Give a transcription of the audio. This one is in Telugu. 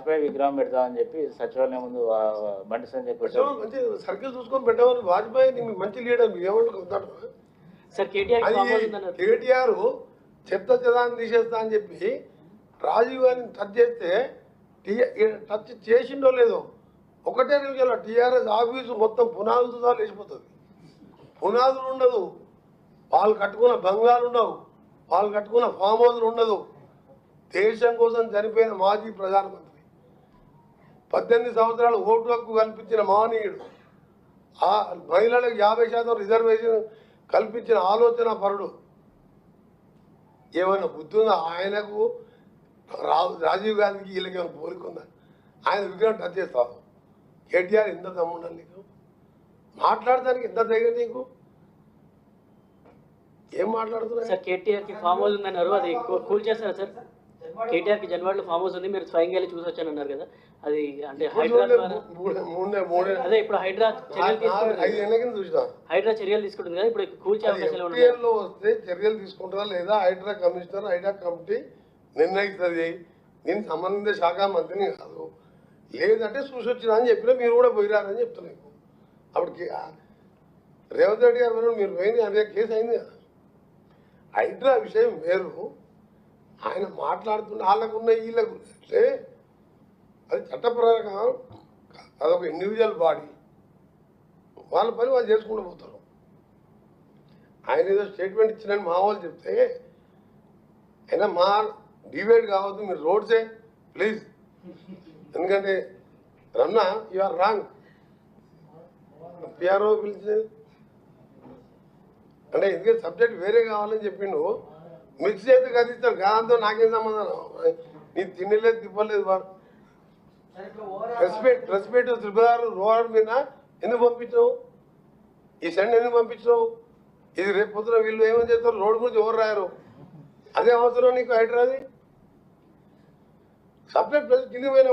వాజ్పేయి విగ్రహం పెడతామని చెప్పి సచివాలయం ముందు బండి సంజయ్ పెట్టారు. మంచి సర్కిల్ చూసుకొని పెట్టామని వాజ్పేయి నీకు మంచి లీడర్ ఏమంటారు సార్ కేటీఆర్ చెత్త చెదాన్ని తీసేస్తా అని చెప్పి రాజీవ్ గారిని టచ్ చేస్తే టచ్ చేసిండో లేదో ఒకటే నిమిషంలో టీఆర్ఎస్ ఆఫీసు మొత్తం పునాదులతో లేచిపోతుంది. పునాదులు ఉండదు, వాళ్ళు కట్టుకున్న బంగాలు ఉండవు, వాళ్ళు కట్టుకున్న ఫామ్ హౌస్లు ఉండదు. దేశం కోసం చనిపోయిన మాజీ ప్రధానమంత్రి 18 సంవత్సరాలు ఓటు హక్కు కల్పించిన మహనీయుడు, ఆ మహిళలకు 50% రిజర్వేషన్ కల్పించిన ఆలోచన పరుడు. ఏమైనా బుద్ధి ఉందా ఆయనకు? రాజీవ్ గాంధీకి వీళ్ళకి ఏమైనా పోలికుందా? ఆయన విగ్రహం టచ్ చేస్తావు. కేటీఆర్ ఎంత దమ్ముండాలి నీకు? మాట్లాడడానికి ఎంత ధైర్యం నీకు? ఏం మాట్లాడుతున్నా? సార్ కేటీఆర్ కి ఫామ్ హౌస్ ఉందన్నారు, అది కూల్ చేస్తారా సార్? కేటీఆర్ కి జన్వాడలో ఫామ్ హౌస్ ఉంది, మీరు స్వయంగా వెళ్ళి చూసి వచ్చాను అన్నారు కదా, అది అంటే అదే ఇప్పుడు హైడ్రా చర్యలు తీసుకుంటుంది కదా, ఇప్పుడు కూల్చే అవకాశాలు వస్తే చర్యలు తీసుకుంటారా లేదా హైడ్రా కమిషనర్ హైడ్రా కమిటీ నిర్ణయిస్తుంది. నేను సంబంధిత శాఖ మంత్రిని కాదు, లేదంటే చూసి వచ్చినా అని చెప్పినా మీరు కూడా పోయిరారని చెప్తున్నాను. అప్పటికి రేవంత్ రెడ్డి గారు మీరు పోయింది అదే కేసు అయింది కదా. హైడ్రా విషయం వేరు, ఆయన మాట్లాడుతున్న వాళ్ళకున్న వీళ్ళకు అంటే అది చట్టపరంగా అదొక ఇండివిజువల్ బాడీ, వాళ్ళ పని వాళ్ళు చేసుకుంటూ పోతారు. ఆయన ఏదో స్టేట్మెంట్ ఇచ్చినని మా వాళ్ళు చెప్తే అయినా మా డివైడ్ కావద్దు, మీరు రోడ్సే ప్లీజ్. ఎందుకంటే Ramana you are wrong. PRO పిలిచేది అంటే ఎందుకంటే సబ్జెక్ట్ వేరే కావాలని చెప్పిండు, మిక్స్ చేస్తే కదిస్తాడు. కాదంతో నాకేం సంబంధం? నీ తినలేదు తిప్పలేదు వాడు. ప్రెస్ మీట్ త్రిపురారు రోడ్ మీద ఎందుకు పంపించావు? ఈ సండే ఎందుకు పంపించావు? ఇది రేపు పొద్దున వీళ్ళు ఏమని చేస్తారు? రోడ్డు గురించి ఎవరు రాయరు. అదే అవసరం నీకు హైడ్రాది సపరేట్ ప్రెస్ కింద పోయినా